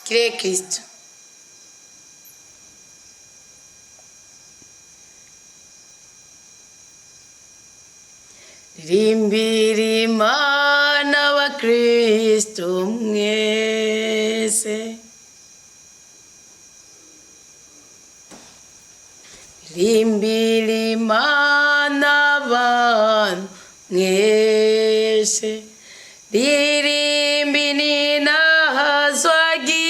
Kire Kristo. Rimbiri Imana wa Kristo mwese. Rimbiri Imana abantu mwese. Ririmbi ninahazwagi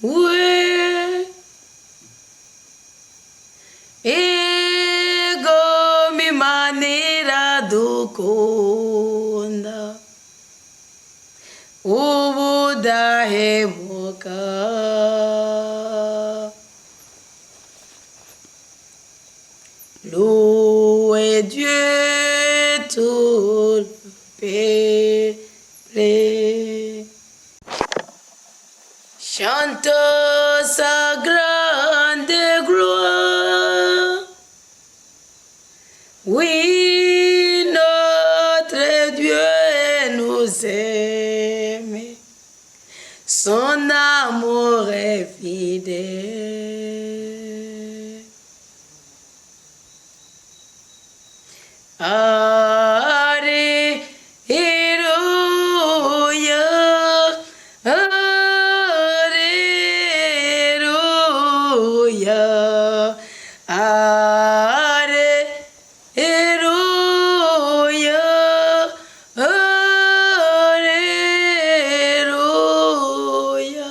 we ego mimanira dukunda ubudahemuka louez Dieu tout le peuple. Chantons sa grande gloire. Oui, notre Dieu nous aime. Son amour est fidèle. Alléluia, Alléluia, Alléluia, Alléluia.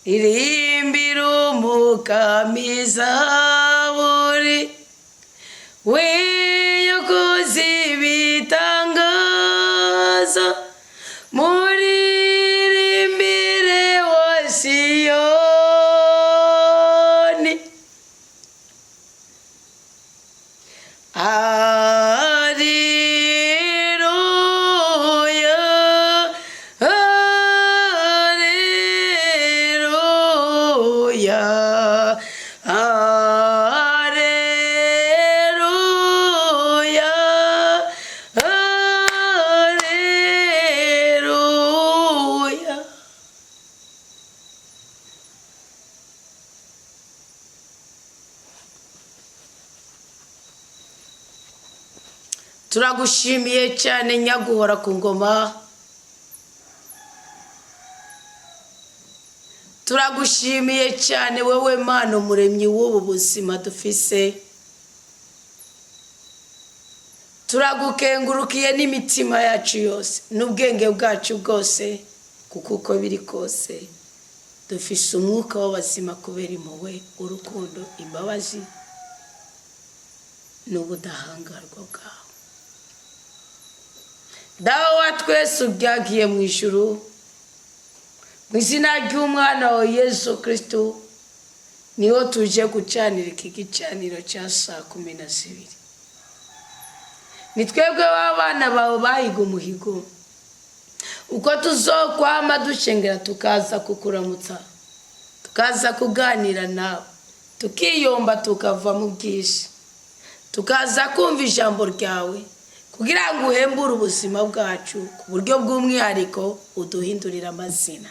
Irimbira umukami zaburi we yakoze ibitangaza muririmbire wa Siyoni. Alleluia, Alleluia, turagushimiye cyane nyaguhora ku ngoma. Turagushimiye cyane wewe Mana umuremyi w'ubu buzima dufise. Turagukengurukiye n'imitima yacu yose n'ubwenge bwacu bwose, kuko uko biri kose dufise umwuka w'abazima kubera impuhwe, urukundo, imbabazi n'ubudahangarwa bwawe. Dawe wa twese ubyagiye mu ijuru, mu izina ry'umwana wa Yesu Kristo niho tuje gucanira iki gicaniro cya saa 12. Ni twebwe w'abana bawe bahiga umuhigo, uko tuzokwama dushengera tukaza kukuramutsa, tukaza kuganira nawe, tukiyomba tukava mu bwishyu, tukaza kumva ijambo ryawe kugira ngo uhembure ubuzima bwacu ku buryo bw'umwihariko uduhindurira amazina.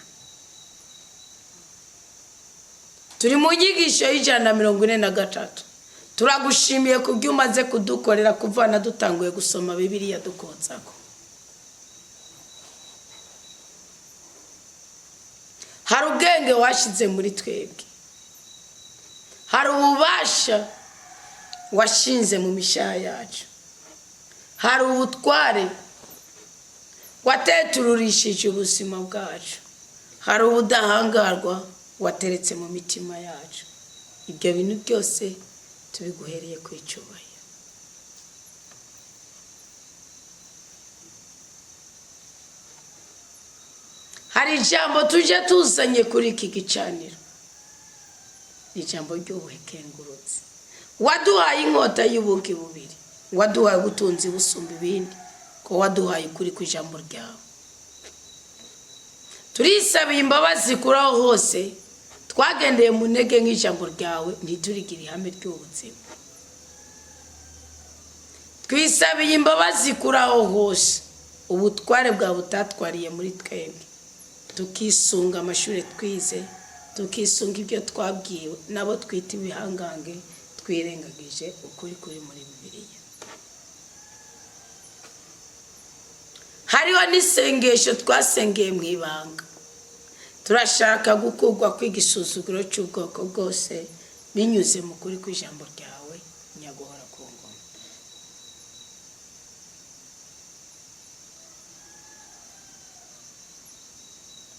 Turi mu nyigisho y'143. Turagushimiye kubyo umaze kudukorera kuvana dutanguye gusoma Bibiliya dukotsako. Hari ubwenge washize muri twebwe, hari ububasha washinze mu mishaha yacu, hari ubutware watetururishije ubuzima bwacu, hari ubudahangarwa wateretse mu mitima yacu. Ibyo bintu byose tubiguhereye ku icyubahiro. Hari ijambo tuje tuzanye kuri iki gicaniro, ijambo ry'ubuhekengurutse. Waduhaye inkota y'ubugi bubiri, waduhaye ubutunzi busumba ibindi, ko waduhaye kuri ku ijambo ryawe. Turisabiye imbabazi kuri aho hose twagendeye mu ntege nk'ijambo ryawe ntiturigire ihame ry'ubuzima. Twisabiye imbabazi kuri aho hose ubutware bwa butatwariye muri twebwe, tukisunga amashuri twize, tukisunga ibyo twabwiwe nabo twita ibihangange, twirengagije ukuri kuri muri Bibiliya. Hariho n'isengesho twasengeye mu ibanga. Turashaka gukurwa kw'igisuzuguro cy'ubwoko bwose binyuze mu kuri kw'ijambo ryawe nyaguhora ku ngoma.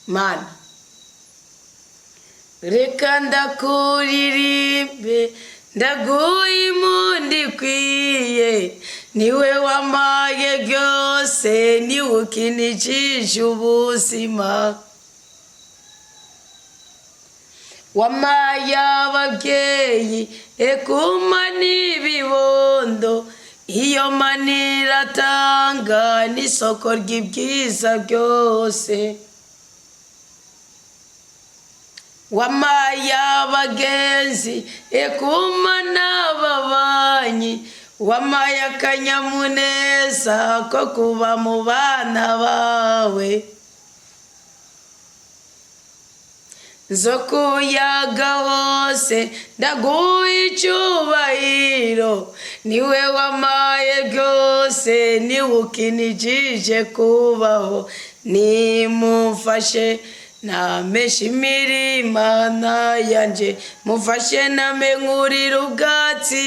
Mana, reka ndakuririmbe, ndaguha impundu ikwiye, niwe wampaye byose, niwe ukinikije ubuzima. Wampaye ababyeyi, ekuma n'ibibondo, iyo mana iratanga n'isoko ry'ibyiza byose. Wampaye abagenzi, ekuma n'ababanyi, wampaye akanyamuneza ko kuba mu bana bawe. Zo kuyaga hose ndaguha icyubahiro, niwe wampaye byose, niwe ukinikije kubaho. Nimumfashe nameshe Imana yanje, mufashe namenkurira ubwatsi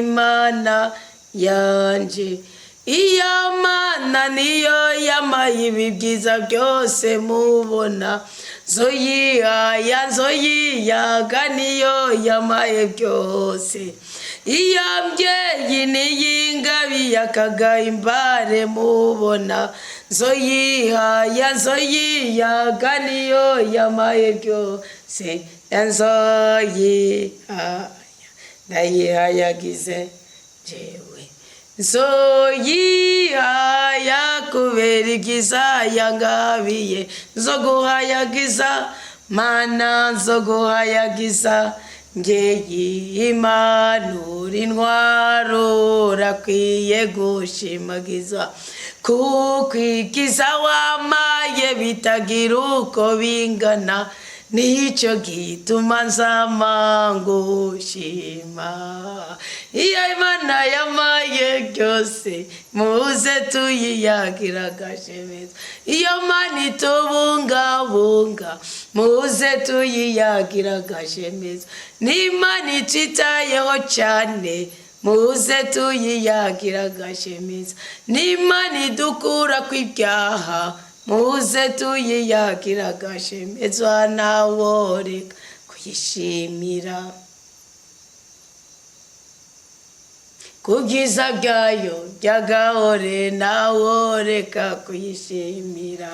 Imana yanje. Iyo Mana niyo yampaye ibi byiza byose mubona, zoyihaya zoyiyaga niyo yampaye byose. Iyo mbyeyi niyingabiye akagahimbare mubona, zoyihaya zoyiyaga niyo yampaye byose. Nzoyihaya ndayihayagize jewe, nzoyihaya kubera ibyiza yangabiye. Nzoguhayagiza Mana, nzoguhayagiza mbyeyi impanura intwaro, urakwiye gushimagizwa, kuko ikiza wampaye bitagira uko bingana, nicyo gituma nzama ngushima. Iyo Imana yampaye byose, muze tuyiyagira agashemezo. Iyo Mana itubungabunga, muze tuyiyagira agashemezo. N'Imana itwitayeho cyane, muze tuyiyagira agashemezo. N'Imana idukura kw'ibyaha, muze tuyiyagira agashemezo. Ntaworeka kuyishimira kubyiza byayo byagahore, ntaworeka kuyishimira.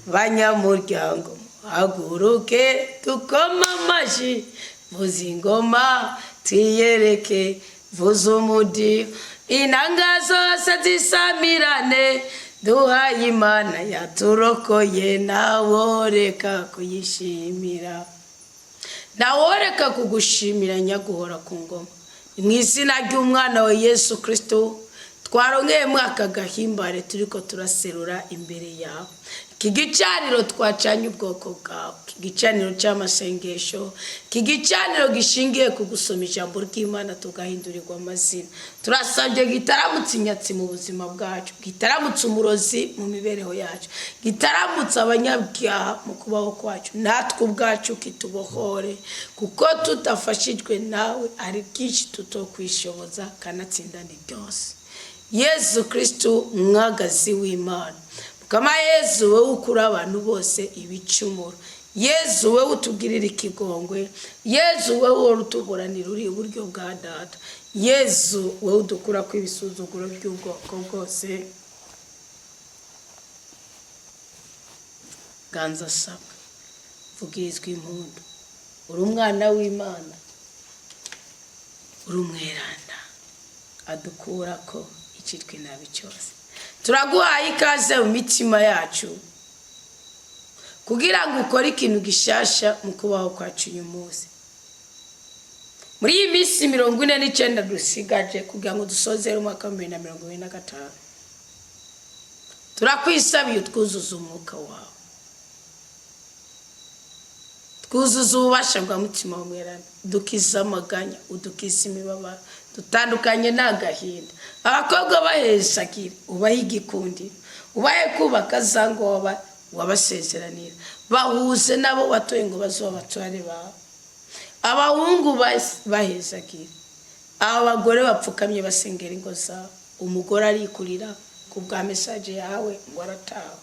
Banyamuryango haguruke tukoma amashyi, vuza ingoma twiyereke, vuza umudiho, inanga zose zisamirane, duhaye Imana yaturokoye, ntaworeka kuyishimira. Ntaworeka kugushimira nyaguhora ku ngoma. Mu izina ry'umwana wa Yesu Kristo twarongeyemo aka gahimbare turiko turaserura imbere yawe. Iki gicaniro twacanye ubwoko bwawe, iki gicaniro cy'amasengesho, iki gicaniro gishingiye ku gusoma ijambo ry'Imana tugahindurirwa amazina. Turasabye gitaramutse inyatsi mu buzima bwacu, gitaramutse umurozi mu mibereho yacu, gitaramutse abanyabyaha mu kubaho kwacu, natwe ubwacu kitubohore, kuko tutafashijwe nawe ari byinshi tutokwishoboza kanatsinda ni byose. Yesu Kristo umwagazi w'Imana, kama Yesu wowe ukura abantu bose ibicumuro, Yesu wowe utugirira ikigongwe, Yesu wowe utuburanira uri iburyo bwa Data, Yesu wowe udukura kw'ibisuzuguro by'ubwoko bwose. Ganza sabwa vugirizwa impundu, uri umwana w'Imana, uri umweranda, adukura ko icitwe nabi cyose. Turaguhaye ikaze mu mitima yacu kugira ngo ukore ikintu gishasha mu kubaho kwacu uyu munsi. Muri iyi minsi 49 dusigaje kugira ngo dusozere umwaka wa 2025, turakwisabiye utwuzuza umwuka wawe, twuzuza ububasha bwa mutima w'umwerana, dukiza amaganya, udukiza imibabaro, dutandukanye n'agahinda. Abakobwa bahesagire, ubahe igikundiro, ubahe kubaka za ngoba wabasezeranira, bahuze nabo watoye ngo bazoba abatware bawe. Abahungu bahesagire, abagore bapfukamye basengera ingo zabo, umugore arikurira ku bwa message yawe ngo aratawe.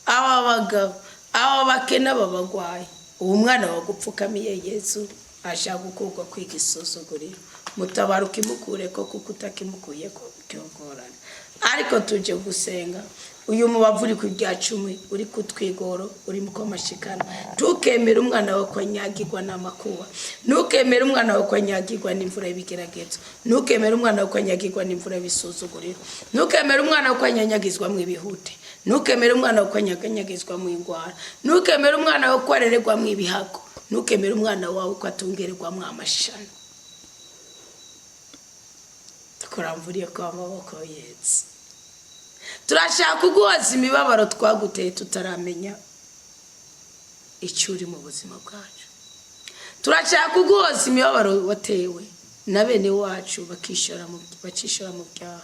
Aba bagabo, aba bakena babagwaye, uwo mwana wagupfukamiye Yesu ashaka gukurwa kwiga isuzuguriro, mutabaruka imukure ko kuko utakimukuye ko cyogorana. Ariko tuje gusenga uyu mubavu uri ku rya 10 uri kutwigoro, uri muko mashikana, tukemera umwana wawe kwanyagirwa n'amakuba, ntukemera umwana wawe kwanyagirwa n'imvura y'ibigeragezo, ntukemera umwana wawe kwanyagirwa n'imvura y'ibisuzuguriro, ntukemera umwana wawe kwanyanyagizwa mu ibihute, ntukemera umwana wawe kwanyaganyagizwa mu ingwara, ntukemera umwana wawe kwarererwa mu ibihago, ntukemera umwana wawe kwatungererwa mu amashano. Tukuramvuriye kwa amaboko Yesu. Turashaka kuguhoza imibabaro twaguteye tutaramenya icyo uri mu buzima bwacu. Turashaka kuguhoza imibabaro watewe na bene wacu bakishora mu byaha.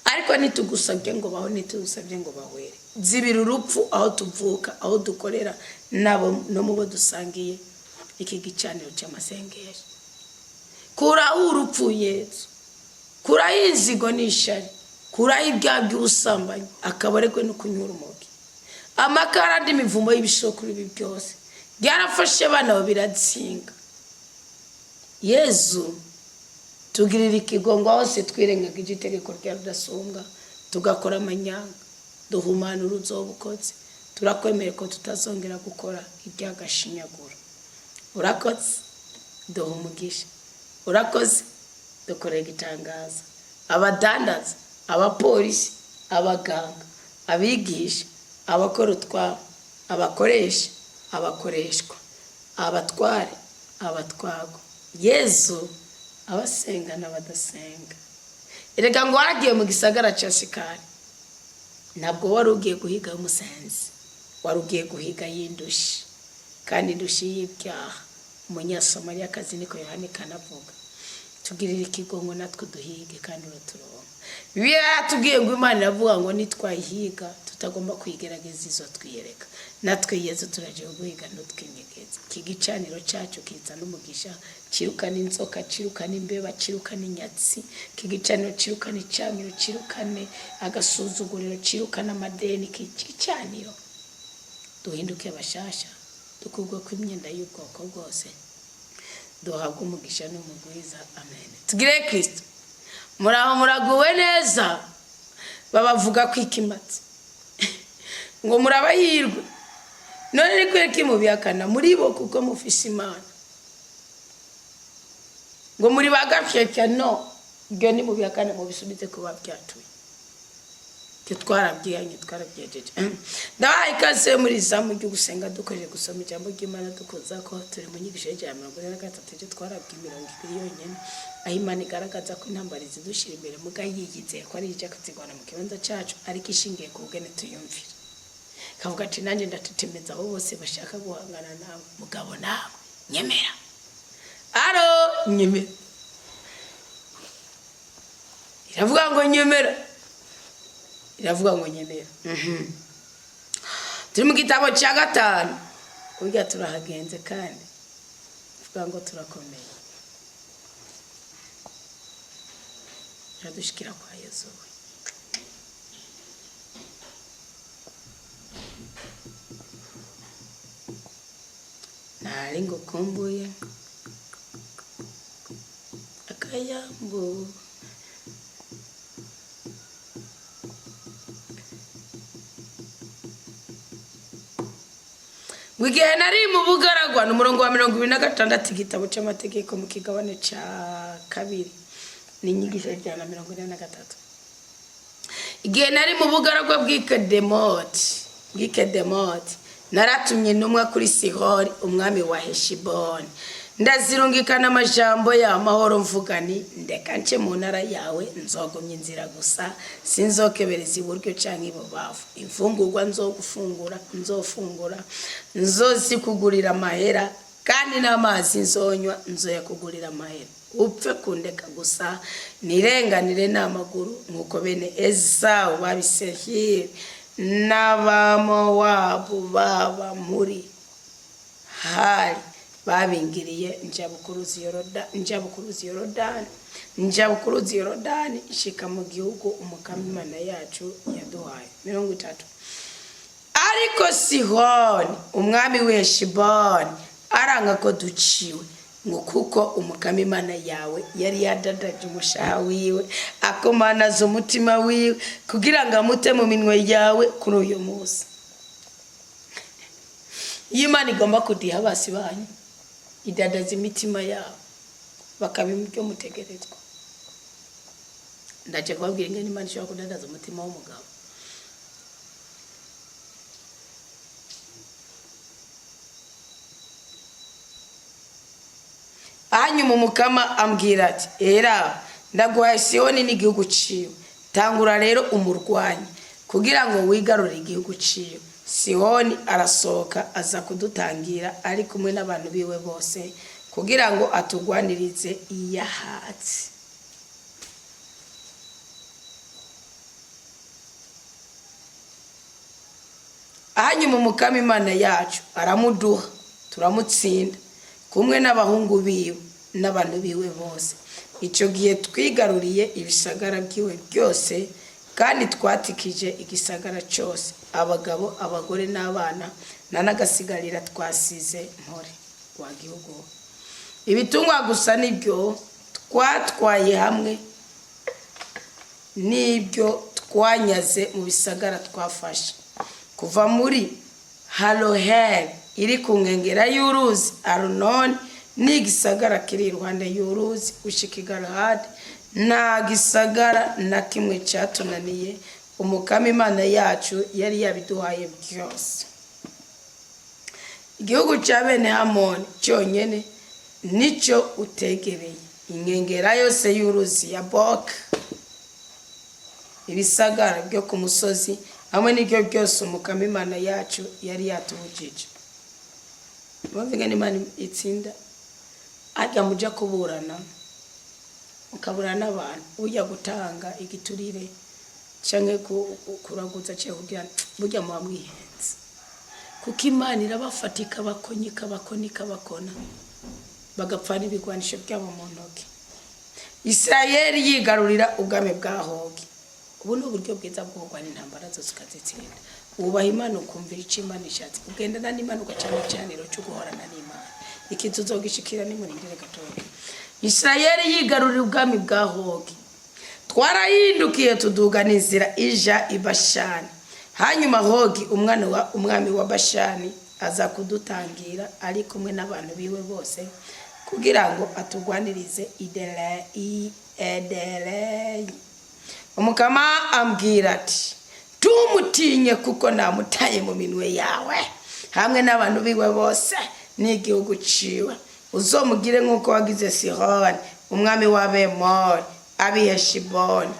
Ariko nitugusabye ngo baho, nitugusabye ngo bahwere. Zibira urupfu aho tuvuka, aho dukorera nabo no mubo dusangiye iki gicaniro cy'amasengesho. Kura urupfu Yesu, kura inzigo n'ishari, kura ibya by'ubusambanyi, akabarekwe no kunyura umugi, amakara n'imivumo y'ibishokuru ibi byose byarafashe abana biratsinga. Yesu tugirira ikigongo hose twirengaga igitegeko rya rudasumbwa, tugakora amanyanga, duhumana uruzobukoze. Turakwemera ko tutazongera gukora ibyagashinyagura. Urakoze duha umugisha, urakoze dukorera igitangaza. Abadandaza, abapolisi, abaganga, abigisha, abakora utwabo, abakoresha, abakoreshwa, abatware, abatwago, Yesu abasenga n'abadasenga. Erega ngo waragiye mu gisagara cya Sikari, ntabwo wari ugiye guhiga umusenzi, wari ugiye guhiga y'indushi, kandi indushi y'ibyaha. Umunyasamariyakazi niko Yohana kanavuga. Tugirira ikigongo natwe duhige kandi uraturonka. Bibiliya yatubwiye ngo Imana iravuga ngo nitwayihiga tutagomba kwigerageza izo twiyereka. Natwe Yesu turaje guhiga n'utwinyegeza. Kigicaniro cyacu kizana umugisha, kirukana inzoka, kirukana imbeba, kirukana inyatsi. Kigicaniro kirukana icamiro, kirukane agasuzuguriro, kirukana amadeni. Kigicaniro duhinduke bashasha, dukugwa kw'imyenda y'ubwoko bwose, duhabwa umugisha n'umugwiza. Amen. Tugire Kristo. Muraho muraguwe neza, babavuga kwikimatsi ngo murabahirwe, none ni kweki mubiyakana muri bo kuko mufise Imana, ngo muri bagafyeka. No, ibyo ni mubiyakana mubisubize kuba byatuye. Twarabwiyanye, twarabyejeje. Ndabaye ikaze muri zamu ryo gusenga dukoreje gusoma ijambo ry'Imana, dukoza ko turi mu nyigisho ya 43 twarabwiye 20 yonyene, aho Imana igaragaza ko intambara zidushira imbere mugayigize ko ari ije kutigwana mu kibanza cyacu, ariko ishingiye ku bwene tuyumvira. Kavuga ati nanjye ndatetemeza abo bose bashaka guhangana nawe, mugabo nawe nyemera. Aro nyemera, iravuga ngo nyemera, iravuga ngo nyemera. Turi mu gitabo cya 5, kugira turahagenze kandi vuga ngo turakomeye. Yadushikira kwa Yesu. Nari ngukumbuye akayambo, wigihe nari mu bugaragwa n'umurongo wa 26 igitabo cy'amategeko mu kigabane cya 2 n'inyigisho ya 43. Igihe nari mu bugaragwa bw'Ikedemoti, naratumye intumwa kuri Sihori umwami wa Heshiboni, ndazirungikana amajambo y'amahoro mvuga nti ndeka nce mu ntara yawe nzogumya inzira gusa sinzokebereza iburyo canke ibubavu imfungurwa nzofungura nzozikugurira amahera kandi n'amazi nzonywa nzoyakugurira amahera upfe kundeka gusa nirenganire n'amaguru nk'uko bene Esawu babisehiri n'abamowabu baba muri hari babingiriye njabukuruzi Yorodani ishika mu gihugu umukama Imana yacu yaduhaye. 30. Ariko Sihoni umwami w'Heshiboni aranga ko duciwe ngo kuko umukama Imana yawe yari yadadaje umushaha wiwe akomanaza umutima wiwe kugira ngo amute mu minwe yawe kuri uyu munsi. Imana igomba kudiha basi banyu idadaza imitima yabo bakabimubyo mutegerezwa. Ndaje kubabwira ingene Imana ishobora kudadaza umutima w'umugabo. Hanyuma umukama ambwira ati era ndaguhaye Sihoni n'igihugu ciwe, tangura rero umurwanya kugira ngo wigarure igihugu ciwe. Sihoni arasohoka aza kudutangira ari kumwe n'abantu biwe bose kugira ngo atugwanirize iyahatsi. Hanyuma umukama Imana yacu aramuduha turamutsinda kumwe n'abahungu biwe n'abantu biwe bose. Ico gihe twigaruriye ibisagara byiwe byose kandi twatikije igisagara cyose, abagabo abagore n'abana nanagasigarira twasize mpore wa gihugu. Ibitungwa gusa nibyo twatwaye hamwe nibyo twanyaze mu bisagara twafashe kuva muri Haloheri iri ku nkengera y'uruzi Arunoni n'igisagara kiri iruhande y'uruzi ushika i Galahadi. Nta gisagara na kimwe cyatunaniye umukama Imana yacu yari yabiduhaye byose. Igihugu cya bene Hamoni cyonyene nico utegereye inkengera yose y'uruzi ya Boka, ibisagara byo ku musozi hamwe n'ibyo byose umukama Imana yacu yari yatubujije. Bavuga n'Imana itsinda ajya muja kuburana ukaburana abantu ujya gutanga igiturire canke kuraguza cyo kugira burya mu bamwihenze kuko Imana irabafatika bakona bagapfana ibigwanisho byabo mu ntoki. Isirayeli yigarurira ubwami bwa Hogi. Ubu ni uburyo bwiza bwo kurwana intambara zose ukazitsinda. Ubaha Imana ukumvira icyo Imana ishatse ugendana n'Imana ugacana cyaniro cyo guhorana n'Imana. Ikintu uzogishikira ni muri ndire gatoya. Isirayeli yigarurira ubwami bwa Hogi. Twarahindukiye tudugana inzira ija i Bashani. Hanyuma Hogi umwami wa Bashani aza kudutangira ari kumwe n'abantu biwe bose kugira ngo atugwanirize Edereyi. Umukama ambwira ati tumutinye kuko namutaye mu minwe yawe hamwe n'abantu biwe bose n'igihugu ciwe. Uzomugire nk'uko wagize Sihoni umwami w'Abemori ab'Heshiboni.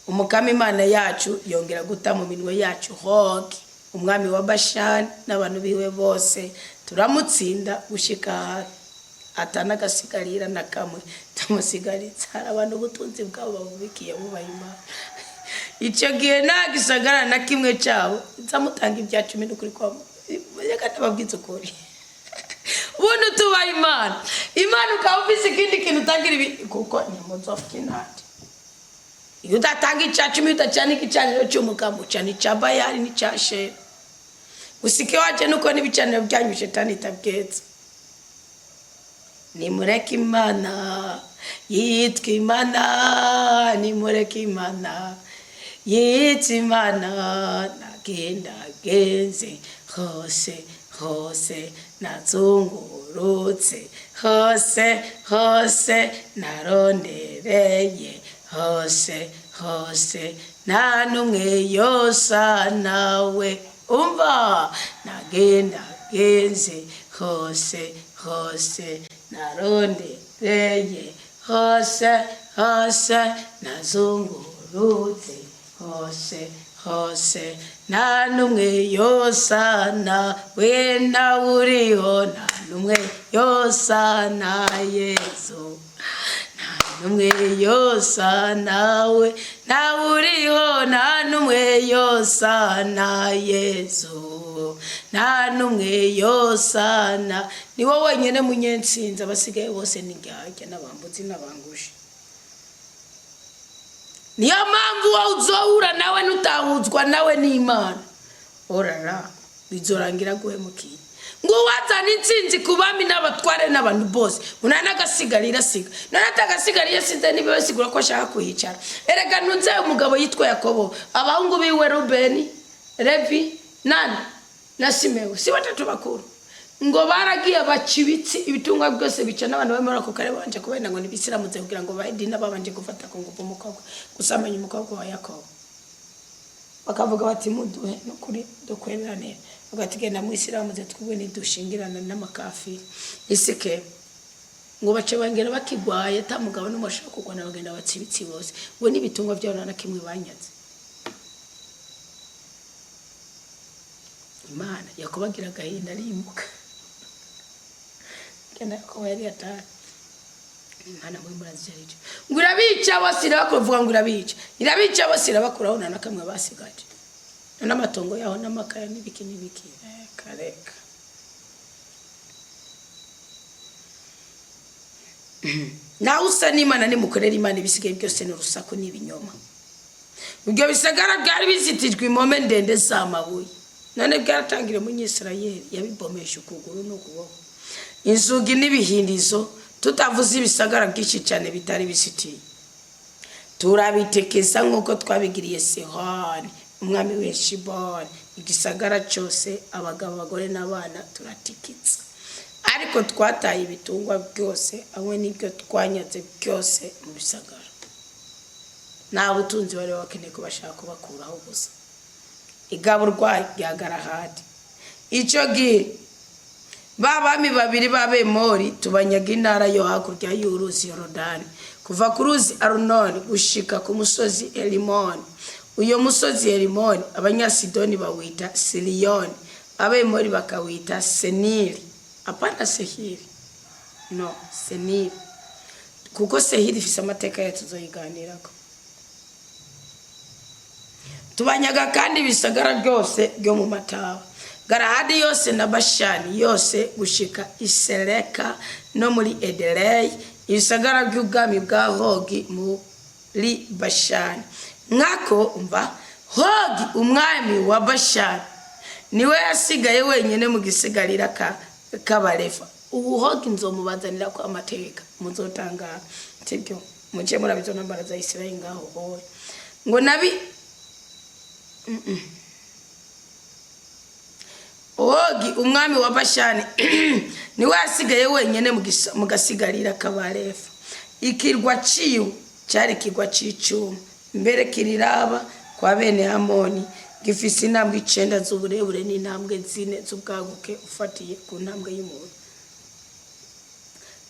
Umukama Imana yacu yongera guta mu minwe yacu Hogi umwami wa Bashani n'abantu biwe bose turamutsinda gushika atanagasigarira na kamwe tumusigaritsa. Hari abantu ubutunzi bwabo babubikiye bubaha Imana. Icyo gihe nta gisagara na kimwe cyabo nzamutanga ibya 10 n'ukuri kwa reka nababwiza ukuri. Ubundi tubaha Imana ukaba ufise ikindi kintu utangira ibi kuko ni muzofuka inati. Iyo udatanga icya 10 utacana igicaniro cy'umukama ucana icya Bayali n'icya Shera. Usike waje nuko n'ibicaniro byanyu Shetani itabwetse. Nimureke Imana yitwa Imana, nimureke Imana yitwa Imana, nagenda genze hose nazungurutse hose narondereye hose nta numwe yosa nawe. Umva nagenda genze hose hose narondereye, hose hose nazungurutse, hose hose nta numwe yosana we nawe uriho, nta numwe yosana Yesu, numwe yosana we nawe uriho, nta numwe yosana Yesu, nta numwe yosana. Ni wowe wenyine munyentsinzi, abasigaye bose ni ndyarya n'abambuzi n'abangushe. Niyo mpamvu wowe uzohura nawe nutahuzwa nawe n'Imana, orara bizorangira guhemukiye. Ngo wazana intsinzi kubami n'abatware n'abantu bose, unanagasigarira siga nanatagasigariye sinze nibe sigura ko ashaka kuhicara. Erega ntunze umugabo yitwa Yakobo, abahungu biwe Rubeni, Levi, na Simeon, si batatu bakuru. Ngo baragiye bacibitsi ibitungwa byose bica n'abantu bamara ko kare banje kubenda ngo nibisiramuze kugira ngo bayidina babanje gufata ku ngufu umukobwa, gusamanya umukobwa wa Yakobo. Bakavuga bati muduhe no kuri dokwerane, bagatigenda mu Isiramuze twubwe nidushingirana n'amakafiri isike. Ngo bace bangera bakigwaye ta mugabo n'umashaka kugwana bagenda batsibitsi bose, ngo nibitungwa byabo na kimwe banyaze. Imana yakubagira gahinda arimuka. Kenda ko yari atari Imana muri murazije. Ngo irabica basira bakuvuga ngo irabica basira bakuraho na kamwe basigaje. N'amatongo yaho n'amakaya n'ibiki kareka. Na usa n'Imana nimukorera Imana ibisigaye byose n'urusaku n'ibinyoma. Ubwo bisagara byari bizitijwe impome ndende z'amabuye. None byaratangire mu Isirayeli yabibomesha ukuguru no kuboko. Inzugi n'ibihindizo tutavuze ibisagara byinshi cyane bitari bisitiye. Turabitekeza nkuko twabigiriye Sihoni umwami w'Heshiboni, igisagara cyose abagabo abagore n'abana turatikitsa. Ariko twataye ibitungwa byose hamwe n'ibyo twanyaze byose mu bisagara. Nta butunzi bari bakeneye ko bashaka kubakuraho gusa. Igaburwa rya Galahadi. Icyo gihe babami babiri b'Abemori tubanyaga intara yo hakurya y'uruzi Yorodani, kuva ku ruzi Arunoni gushika ku musozi Elimoni. Uyo musozi Elimoni abanyasidoni bawita Siriyoni, Abemori bakawita Seniri. Apana Sehiri, no Seniri, kuko Sehiri ifise amateka ya tuzoyiganirako. Tubanyaga kandi bisagara byose byo mu Matawa, Galahadi yose na Bashani yose gushika Isereka no muri Ederei, ibisagara by'ubwami bwa Hogi muri Bashani. Nkako umva Hogi umwami wa Bashani niwe yasigaye wenyine mu gisigarira k'Abalefa. Ubu Hogi nzomubazanira ko amateka muzotanga tibyo muje murabizo nambara za Isirayeli ngaho boye. Ngo nabi Hogi umwami wa Bashani niwe yasigaye wenyine mu gasigarira k'Abalefa. Ikirwa ciwe cyari kirwa c'icuma, mbere kiriraba kwa bene Hamoni, gifise intambwe 9 z'uburebure n'intambwe 4 z'ubwaguke ufatiye ku ntambwe y'umuntu.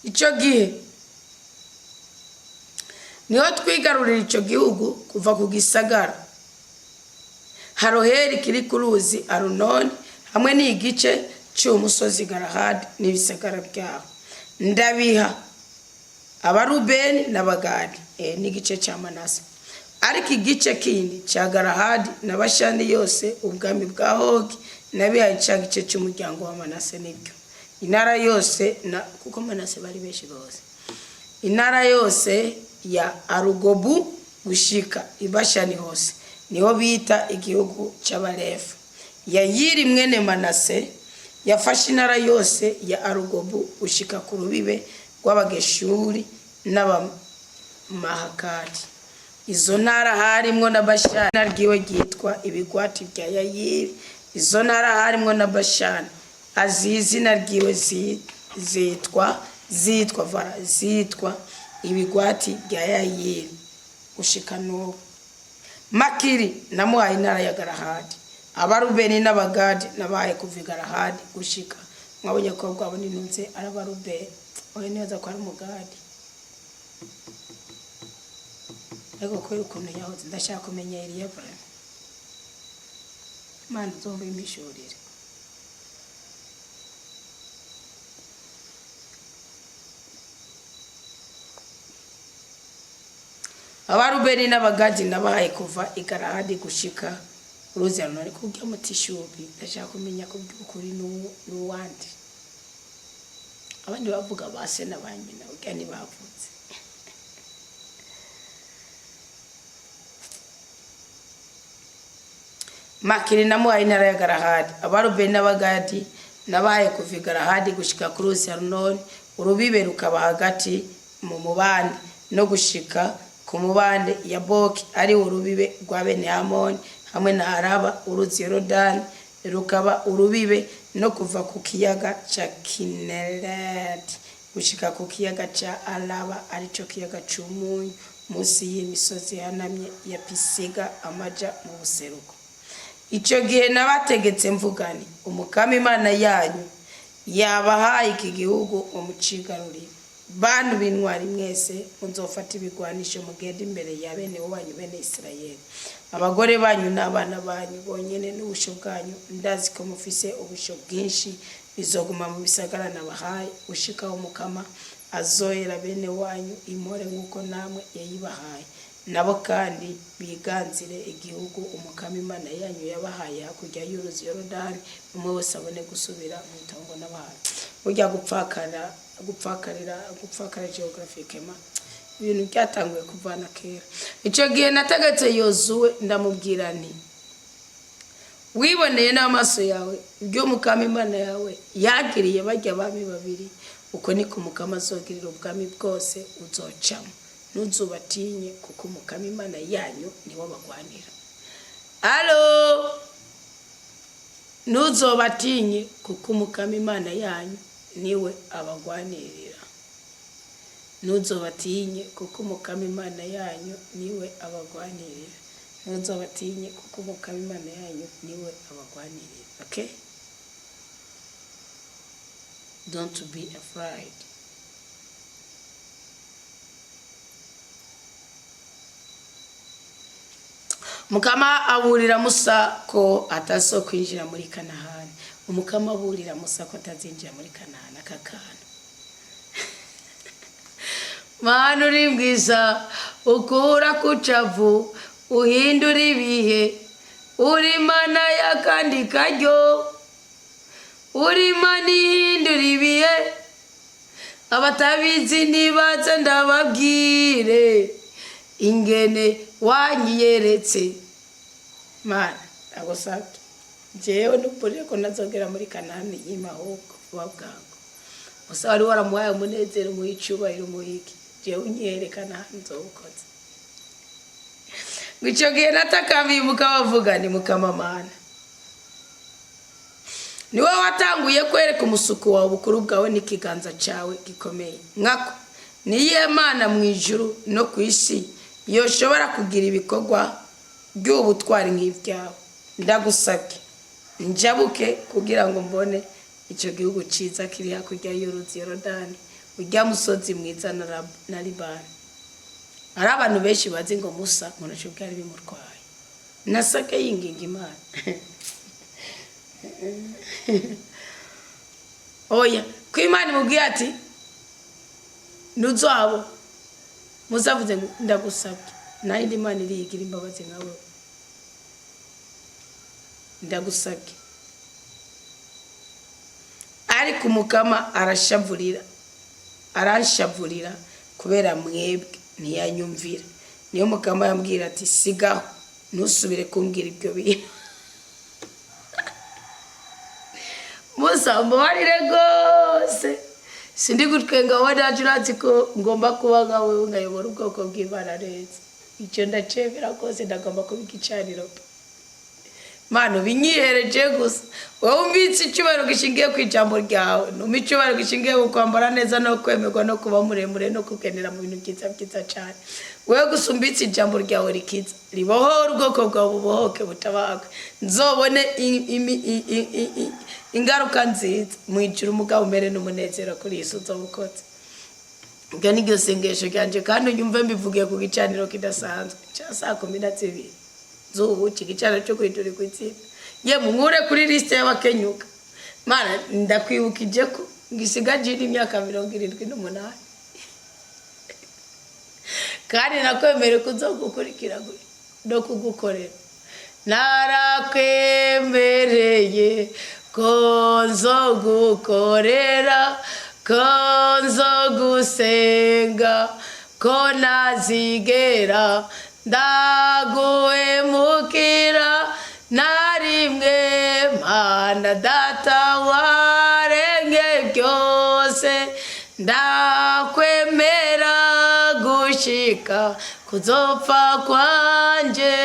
Ico gihe niho twigarurira ico gihugu kuva ku gisagara Haroheri kiri ku ruzi Arunoni hamwe n'igice cy'umusozi Galahadi n'ibisagara byaho. Ndabiha Abarubeni n'Abagadi n'igice cya Manase. Ariko igice kindi cya Galahadi na Bashani yose ubwami bwa Hogi nabihaye cya gice cy'umuryango wa Manase nibyo. Intara yose na kuko Manase bari beshi bose. Intara yose ya Arugobu gushika ibashani hose niho bita igihugu cy'Abalefa. Yayiri mwene Manase yafashe intara yose ya Arugobu gushika ku rubibe rw'Abageshuri n'Abamahakati. Izo ntara harimwo na Bashani nargiwe gitwa ibigwati bya Yayiri. Izo ntara harimwo na Bashani azizi nargiwe zitwa ibigwati bya Yayiri gushika n'ubu. Makiri namuhaye intara ya Galahadi. Abarubeni n'Abagadi nabaye kuva Galahadi gushika mwabonye ko bwabo ninunze arabarube oye neza ko ari umugadi ariko ko ukuntu yahoze ndashaka kumenya Eliya Ibrahim Imana zombi imishurire abarubeni n'abagadi nabahaye kuva igarahadi gushika uruzi runari kubyo mutishubi ndashaka kumenya ko byukuri n'uwandi abandi bavuga base nabanyina ugani bavutse Makiri namuhaye intara ya Garahadi abarubeni n'abagadi nabahaye kuva igarahadi gushika ku ruzi runoni urubibe rukaba hagati mu mubande no gushika ku mubande ya Boki ari urubibe rwa bene Amoni hamwe na Araba uruzi Yorodani rukaba urubibe no kuva ku kiyaga ca Kinereti gushika ku kiyaga ca Araba arico kiyaga c'umunyu musi y'imisozi yanamye ya Pisiga amaja mu buseruko ico gihe nabategetse mvugani umukama Imana yanyu yabahaye iki gihugu umucigarurira bantu bintwari mwese munzofata ibigwanisho mugende imbere ya bene wanyu bene Isirayeli abagore banyu n'abana banyu bonyene n'ubusho bwanyu ndazi ko mufise ubusho bwinshi bizoguma mu bisagara nabahaye ushikaho umukama azohera bene wanyu imore nkuko namwe yayibahaye nabo kandi biganzire igihugu umukama Imana yanyu yabahaye hakurya y'uruzi Yorodani umwe wese abone gusubira mu itongo n'abahaye burya gupfakarira geographically ibintu byatanguye kuvana kera ico gihe nategetse Yozuwe ndamubwira nti wiboneye n'amaso yawe ibyo umukama Imana yawe yagiriye bajya bami babiri uko niko umukama azogirira ubwami bwose uzocamo nuzubatinye kuko umukama Imana yanyu niwo bagwanira allo nuzobatinye kuko umukama Imana yanyu niwe abagwanirira nuzobatinye kuko umukama Imana yanyu niwe abagwanirira nuzobatinye kuko umukama Imana yanyu niwe abagwanirira okay don't be afraid Mukama aburira Musa ko ataso kwinjira muri Kanahani umukama aburira Musa ko atazinjira muri Kanahani akakana Manu rimbwiza ukura kucavu uhindura ibihe uri mana yakandi karyo uri mana ihindura ibihe abatabizi nibaze ndababwire ingene wanyiyeretse mana agosabye jewe nupure ko nazogera muri Kanani y'imahoko wabwango Musa wari waramuhaye umunezero mu icubahiro mu hiki jewe unyerekana nzobukoze Gicho gihe natakabiye mukabavuga ni mukama Mana niwe watanguye kwereka umusuku wawe bukuru bwawe n'ikiganza cawe gikomeye nkako niye Mana mu ijuru no kwisi yoshobora kugira ibikorwa by'ubutwari nk'ibyawe ndagusabye njabuke kugira ngo mbone icyo gihugu ciza kiri hakurya y'uruzi Yorodani ujya musozi mwiza na Libani ari abantu benshi bazi ngo Musa nkonacho bwari bimurwaye nasake yinginga Imana oya ko Imana imubwiye ati nuzabo muzavuze ndagusabye nayindi Imana irigira imbabazi nkawe ndagusabye ariko umukama arashavurira kubera mwebwe ntiyanyumvira niyo mukama yambwira ati sigaho nusubire kumbwira ibyo bintu Musa mbabarire gose sindi gutwenga wadajuratsi ko ngomba kuba ngawe ngayobora ubwoko bw'Imana neza icyo ndacemera kose ndagomba kubigicaniro Mano binyihereje gusa wowe umbitse icyubahiro gishingiye ku ijambo ryawe icyubahiro gishingiye ku kwambara neza no kwemerwa no kuba muremure no kugendera mu bintu byiza cyane wewe gusa umbitse ijambo ryawe rikiza ribohora ubwoko bwawe bubohoke butabagwe nzobone ingaruka nziza mu ijuru umugabo umere n'umunezero kuri Yesu uzobukoze ubwo ni ryo sengesho ryanje kandi unyumve mbivugiye ku gicaniro kidasanzwe cya saa 12 zubu kigicaniro cyo kwituri kwitsinda ye mumure kuri liste y'abakenyuka mana ndakwibukije ko ngisigaje imyaka 78 kandi nakwemere kuzogukurikira no kugukorera narakwemereye ko nzogukorera ko nzogusenga ko nazigera ndaguhemukira narimwe mana data warenge byose ndakwemera gushika kuzopfa kwanje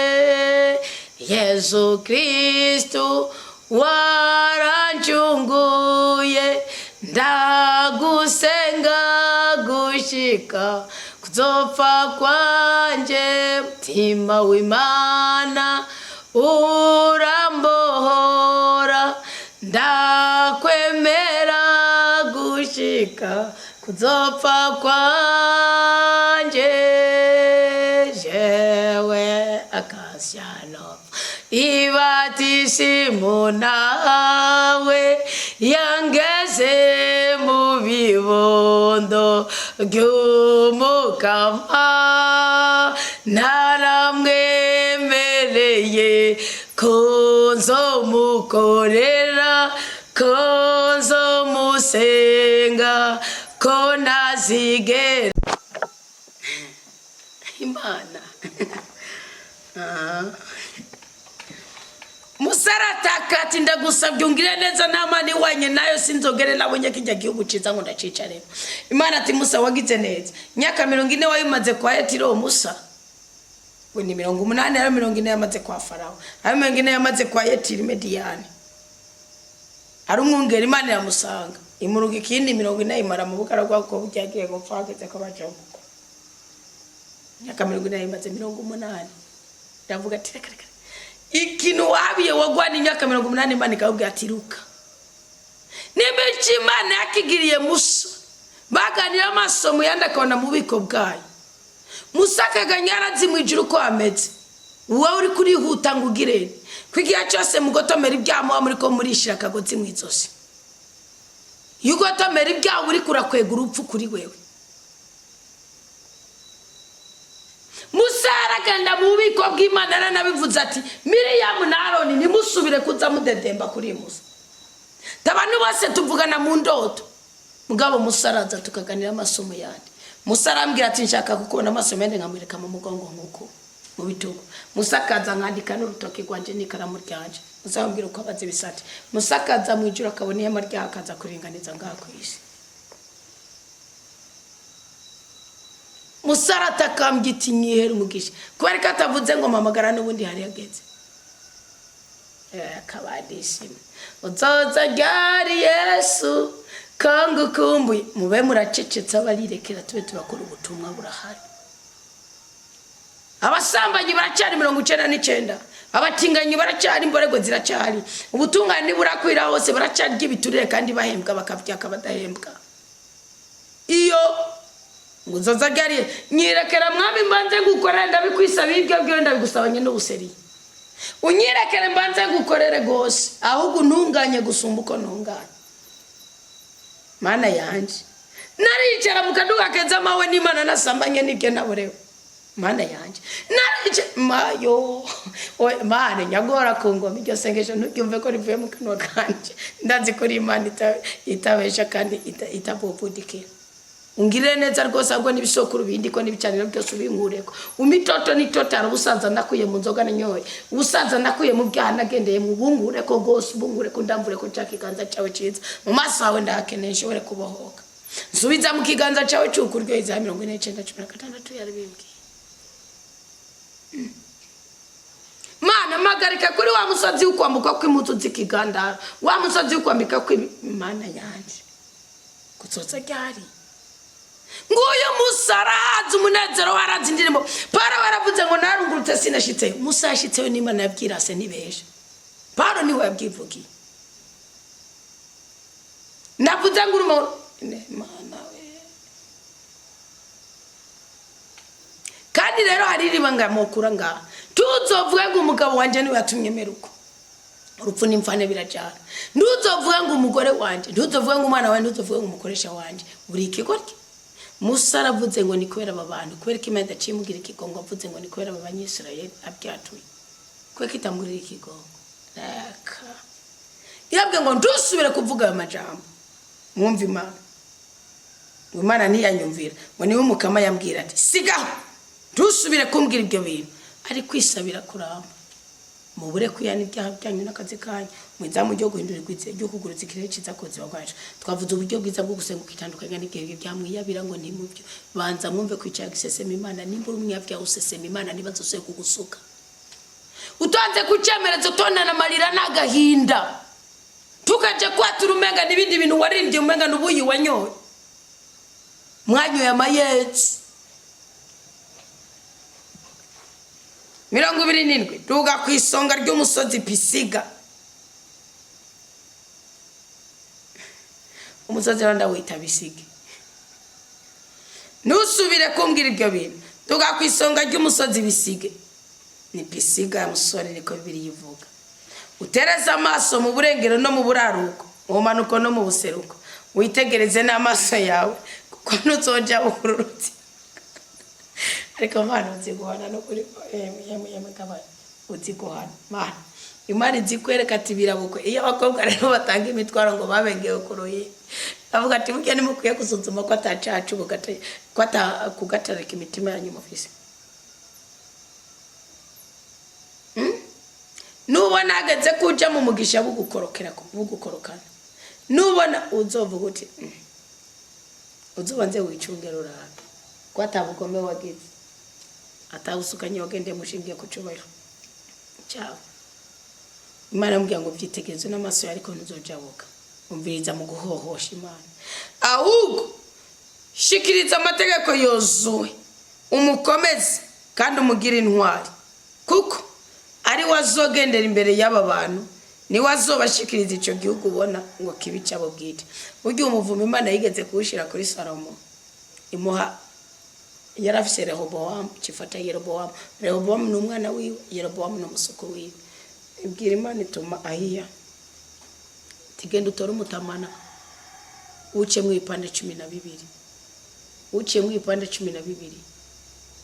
Yesu Kristo warancunguye ndagusenga gushika kuzopfa kwanje mutima w'Imana urambohora ndakwemera gushika kuzopfa kwanje jewe akasyano ibatisimu nawe yangeze mu bibondo by'umukama naramwemereye ko nzomukorera ko nzomusenga ko nazigera Imana Musarata ati ndagusabye ungire neza namani wanye nayo sinzogere nabonye kijya gihugu ciza ngo ndacicaremo Imana ati Musa wagize neza nyaka 40 wayimaze kwa Yetiro Musa we ni 80 ari 40 yamaze kwa Farao ari 40 yamaze kwa Yetiro Mediane ari umwungere Imana yamusanga imuruga ikindi 40 imara mu bukara bwako bujyagiye gupfageze ko bajo nyaka 40 yayimaze 80 ndavuga ati reka ikintu wabiye wagwana imyaka 80 Imana ikabwira ati ruka nibechi Imana yakigiriye Musa baganira amasomo yandakabona mu biko bwayo Musa kaganyara mu ijuru ko ameze wowe uri kurihuta ngo ugirene kwigiya cyose mugotomera ibyamo muri ko murishira kagozi mu izosi yugotomera ibyawo uri kurakwega urupfu kuri wewe Musa araganda mu bubiko bw'Imana aranabivuze ati Miriyamu na Aroni nimusubire kuza mudedemba kuri Musa Tabanu bose tuvugana mu ndoto mugabo Musa araza tukaganira amasomo yandi Musa arambwira ati nshaka gukubona amasomo yandi nkamwereka mu mugongo nkuko mu bitugu Musa kaza nkandika n'urutoki rwanje n'ikaramu ryanje Musa ambwira uko abaze bisate Musa kaza mu ijuru akabona ihema ryakaza kuringaniza ngako isi Musa atakambye iti nyihera umugisha kubera ko atavuze ngo mamagara n'ubundi hari yageze kabadishima uzoza ryari Yesu kangu kumbuye mube muracecetse abarirekera tube turakora ubutumwa burahari abasambanyi baracyari 99 abatinganyi baracyari imborego ziracyari ubutungane burakwira hose baracyari gibiturire kandi bahembwa bakavya kabadahembwa iyo muzoza ryari nyirekera mwami mbanze gukorera ndabikwisaba ibyo byo ndabigusabanye n'ubuseri unyirekere mbanze gukorere gose ahubwo ntunganye gusumba uko ntunganye Mana yanje naricara mukaduka keza mawe n'Imana nasambanye nibyo naborewe Mana yanje narice mayo Mana nyagora kungoma iryo sengesho ntubyumve ko rivuye mu kanwa kanje ndazi ko Imana itabesha kandi itapopudikira ungire neza rwose ahubwo n'ibisokuru bindi ko n'ibicaniro byose ubinkureko umitoto n'itotara ubusanza ndakuye mu nzoga n'inyoye ubusanza ndakuye mu byaha nagendeye mu bungure ko gose bungure ko ndamvure ko cyakiganza cyawe ciza mu maso yawe ndakeneye nshobore kubohoka nsubiza mu kiganza cyawe cy'ukuryo iza 49:16 yari bimbwiye Mana magarika kuri wa musozi ukwambuka kw'impuzu z'ikigandara, wa musozi ukwambika kw'Imana yanje kutsotsa ryari. Nguyu musarazi umunezero warazi indirimbo Paro waravuze ngo narungurutse sinashitse. Musa yashitseyo n'Imana yabwirase nibesha. Paro niwe yabwivugiye. Navuze ngo urimo Mana we. Kandi rero hari ribanga mokura nga tuzovuga ngo umugabo wanje niwe yatumye meruko. Urupfu n'imfane birajana. Ntuzovuga ngo umugore wanje, ntuzovuga ngo umwana wanje, ntuzovuga ngo umukoresha wanje. Buri ikigorye. Musa aravuze ngo ni kubera abantu, kubera Imana idacimugira ikigongo, avuze ngo ni kubera abanyisirayeli abyatuye. Kubera kitamurira ikigongo. Raka. Yabwe ngo ndusubire kuvuga ayo majambo. Mwumva Imana. Imana ntiyanyumvira. Ngo niwe umukama yambwira ati sigaho. Ndusubire kumbwira ibyo bintu. Ari kwisabira kuramba. Mubure kuyana ibyaha byanyu n'akazi kanyu. Mwizamu ryo guhindura igwize ryo kugurutsa ikirere ciza kozi bagwaje. Twavuze uburyo bwiza bwo gusenguka itandukanye n'igihe byamwiyabira ngo nti mubyo. Banza mwumve kwicara gisesema Imana nimbura umwavya usesema Imana nibazo se kugusuka. Utonze kucemereza utondana amarira n'agahinda. Tukaje kwatura umenga n'ibindi bintu warindye umenga n'ubuyi wanyoye. Mwanyo ya mayezi. 27 duga kwisonga ry'umusozi Pisiga. Umusozi randa wita Bisige. Nusubire kumbwira ibyo bintu. Duga kwisonga ry'umusozi Bisige. Ni Pisiga musore niko bibiri yivuga. Utereza amaso mu burengero no mu buraruko, mu manuko no mu buseruko. Witegereze n'amaso yawe kuko ntuzoja ukururutse. Ariko Mana uziguhana no kuri yamagaba uziguhana. Mana Imana izikwereka ati birabukwe. Iyo abakobwa rero batanga imitwaro ngo babengeye kuroye. Avuga ati mugiye nimukwiye gusuzuma ko atacacu bugate ko kugatareka imitima yanyu mufise. Nubona ageze kuja mu mugisha bugukorokera bugukorokana. Nubona uzovuga uti uzobanze wicungera urabe. Ko atabugome wagize. Atawusukanye wagende mushingiye kucubahiro. Ciao. Imana mbwiye ngo byitegerezo n'amaso yari ko ntuzojabuka. Umviriza mu guhohosha Imana. Ahubwo shikiriza amategeko yozuwe. Umukomeze kandi umugira intwari. Kuko ari wazogendera imbere y'aba bantu ni wazobashikiriza ico gihugu ubona ngo kibi cyabo bwite. Buryo umuvumo Imana yigeze kuwushira kuri Salomo. Imuha yarafise Rehobowamu kifata Yerobowamu. Rehobowamu n'umwana wiwe, Yerobowamu n'umusuko wiwe. Ibwira Imana ituma Ahiya tigenda utora umutamana uce mu ipande 12. Uce mu ipande 12.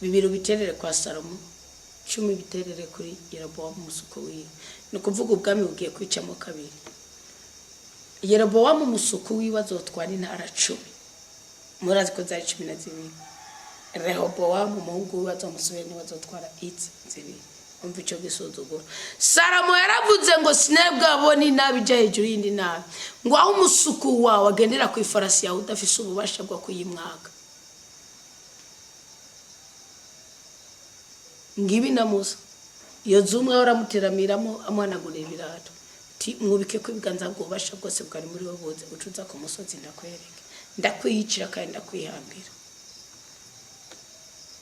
Bibiri biterere kwa Salomo, 10 biterere kuri Yerobowamu umusuko wiwe. No kuvuga ubwami bugiye kwicamo kabiri. Yerobowamu umusuko wiwe azotwara intara 10. Murazi ko zari 12. Rehobowamu umuhungu wiwe azomusubira ni wazotwara 2. Umva ico gisuzuguro. Salomo yaravuze ngo sinebwa aboni nabija hejuru yindi nabi. Ngo aho umusuku wawe agendera ku ifarasi yawe udafise ububasha bwo kuyimwaga. Ngibi na Musa. Iyo zumwe oramuteramiramo amwanagura ibirato. Ti mwubike ko ibiganza bw'ububasha bwose bwari muri wowe buze gucuza ku musozi ndakwereke. Ndakwiyicira kandi ndakwihambira.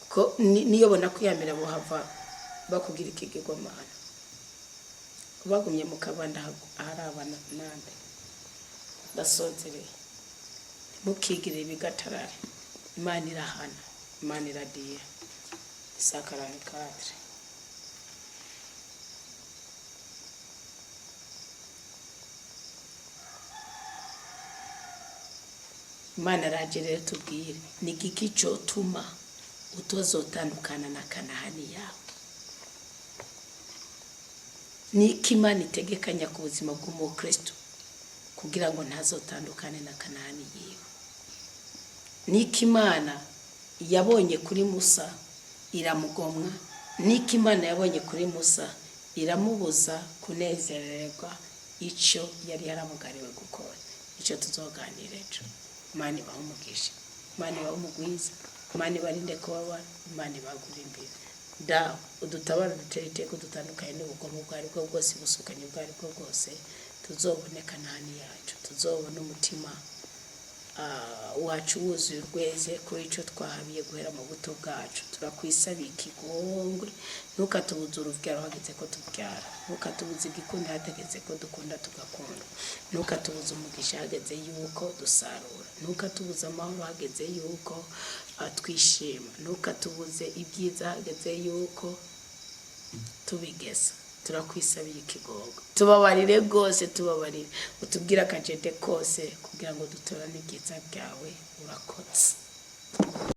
Ko niyo bona kwiyamira bo hava bakugira ikigegomana. Bagumye mu kabanda harabana nande. Basozereye. Mukigire ibigatarare. Imana irahana, Imana iradiye. Sakarani 4. Imana ragere tubwire ni giki cyo tuma utozotandukana na Kanahani yawe. Ni Imana itegekanya ku buzima bw'umukristo kugira ngo ntazotandukane na Kanahani yiwe. Ni Imana yabonye kuri Musa iramugomwa. Ni Imana yabonye kuri Musa iramubuza kunezererwa icyo yari yaramugariwe gukora. Icyo tuzoganira ejo. Imana ibahumugisha, Imana ibahumugwiza, Imana ibarinde kubabara, Imana ibagura imbere. dawe udutabara dutere iteka dutandukanye n'ubugome ubwo ari bwo bwose busukanye ubwo ari bwo bwose tuzoboneka nani yacu tuzobona umutima wacu wuzuye urweze kuri icyo twahabiye guhera mu buto bwacu turakwisabiye ikigongwe ntukatubuze urubyaro hageze ko tubyara ntukatubuze igikundi hategetse ko dukunda tugakunda ntukatubuze umugisha hageze yuko dusarura ntukatubuze amahoro hageze yuko twishima ntukatubuze ibyiza hageze yuko tubigeza turakwisabiye ikigongo tubabarire rwose tubabarire utubwira akajede kose kugira ngo dutorane ibyiza byawe urakoze